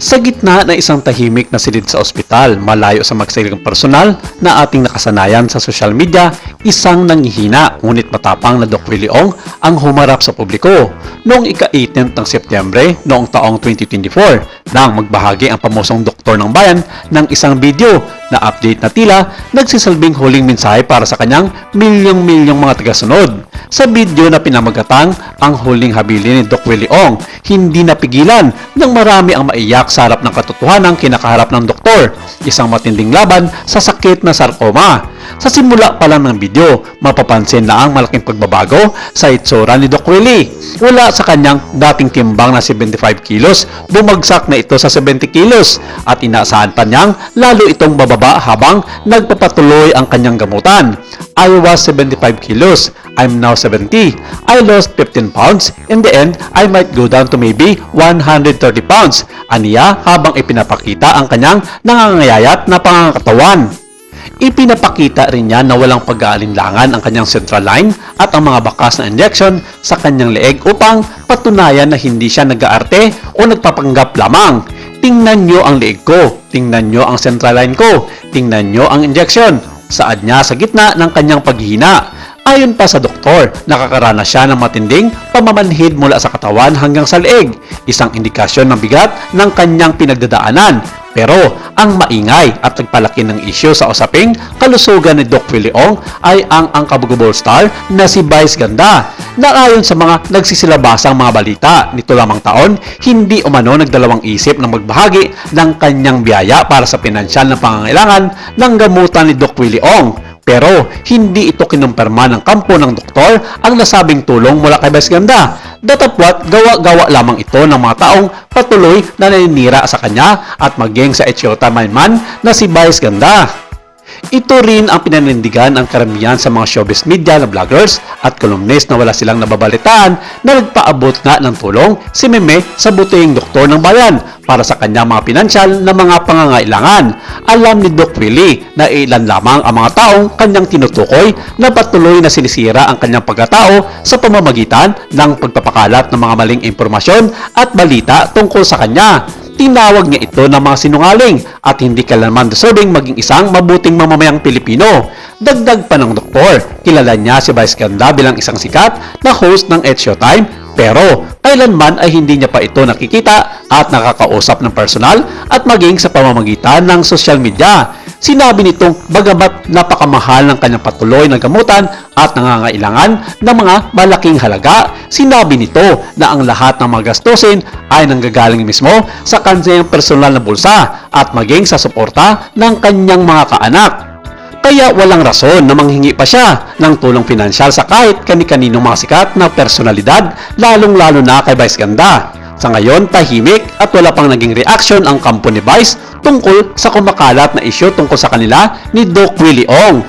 Sa gitna ng isang tahimik na silid sa ospital, malayo sa magsaligang personal na ating nakasanayan sa social media, isang nanghihina ngunit matapang na Doc Willie Ong ang humarap sa publiko noong ika-18 ng Setyembre noong taong 2024 nang magbahagi ang pamosong doktor ng bayan ng isang video na update na tila nagsisilbing huling mensahe para sa kanyang milyong-milyong mga tagasunod. Sa video na pinamagatang ang huling habilin ni Doc Willie Ong, hindi napigilan ng marami ang maiyak sa harap ng katotohanan kinakaharap ng doktor, isang matinding laban sa sakit na sarcoma. Sa simula pa lang ng video, mapapansin na ang malaking pagbabago sa itsura ni Doc Willie. Wala sa kanyang dating timbang na 75 kilos, bumagsak na ito sa 70 kilos at inaasahan pa niyang lalo itong bababa habang nagpapatuloy ang kanyang gamutan. I was 75 kilos. I'm now 70. I lost 15 pounds. In the end, I might go down to maybe 130 pounds. Aniya habang ipinapakita ang kanyang nangangayayat na pangangatawan. Ipinapakita rin niya na walang pag-aalinlangan ang kanyang central line at ang mga bakas na injection sa kanyang leeg upang patunayan na hindi siya nag-aarte o nagpapanggap lamang. Tingnan nyo ang leeg ko, tingnan nyo ang central line ko, tingnan nyo ang injection. Saad niya sa gitna ng kanyang paghihina. Ayon pa sa doktor, nakakaranas siya ng matinding pamamanhid mula sa katawan hanggang sa leeg, isang indikasyon ng bigat ng kanyang pinagdadaanan. Pero ang maingay at nagpalaki ng isyu sa usaping kalusugan ni Doc Willie Ong ay ang kabugubol star na si Vice Ganda, na ayon sa mga nagsisilabasang mga balita nito lamang taon, hindi umano nagdalawang isip na magbahagi ng kanyang biyaya para sa pinansyal na pangangailangan ng gamutan ni Doc Willie Ong. Pero hindi ito kinumpirma ng kampo ng doktor ang nasabing tulong mula kay Vice Ganda. Datapwat gawa-gawa lamang ito ng mga taong patuloy na naninira sa kanya at maging sa Ethiopia man na si Vice Ganda. Ito rin ang pinanindigan ng karamihan sa mga showbiz media na vloggers at columnist na wala silang nababalitaan na nagpaabot nga ng tulong si Meme sa butihing doktor ng bayan para sa kanyang mga pinansyal na mga pangangailangan. Alam ni Doc Willie na ilan lamang ang mga taong kanyang tinutukoy na patuloy na sinisira ang kanyang pagkatao sa pamamagitan ng pagpapakalat ng mga maling impormasyon at balita tungkol sa kanya. Tinawag niya ito ng mga sinungaling at hindi kailanman deserving maging isang mabuting mamamayang Pilipino. Dagdag pa ng doktor, kilala niya si Vice Ganda bilang isang sikat na host ng Showtime, pero kailanman ay hindi niya pa ito nakikita at nakakausap ng personal at maging sa pamamagitan ng social media. Sinabi nitong bagamat napakamahal ng kanyang patuloy na gamutan at nangangailangan ng mga malaking halaga, sinabi nito na ang lahat ng mga gastusin ay nanggagaling mismo sa kanyang personal na bulsa at maging sa suporta ng kanyang mga kaanak. Kaya walang rason na manghingi pa siya ng tulong pinansyal sa kahit kani-kaninong mga sikat na personalidad, lalong-lalo na kay Vice Ganda. Sa ngayon, tahimik at wala pang naging reaction ang kampo ni Vice tungkol sa kumakalat na isyu tungkol sa kanila ni Doc Willie Ong.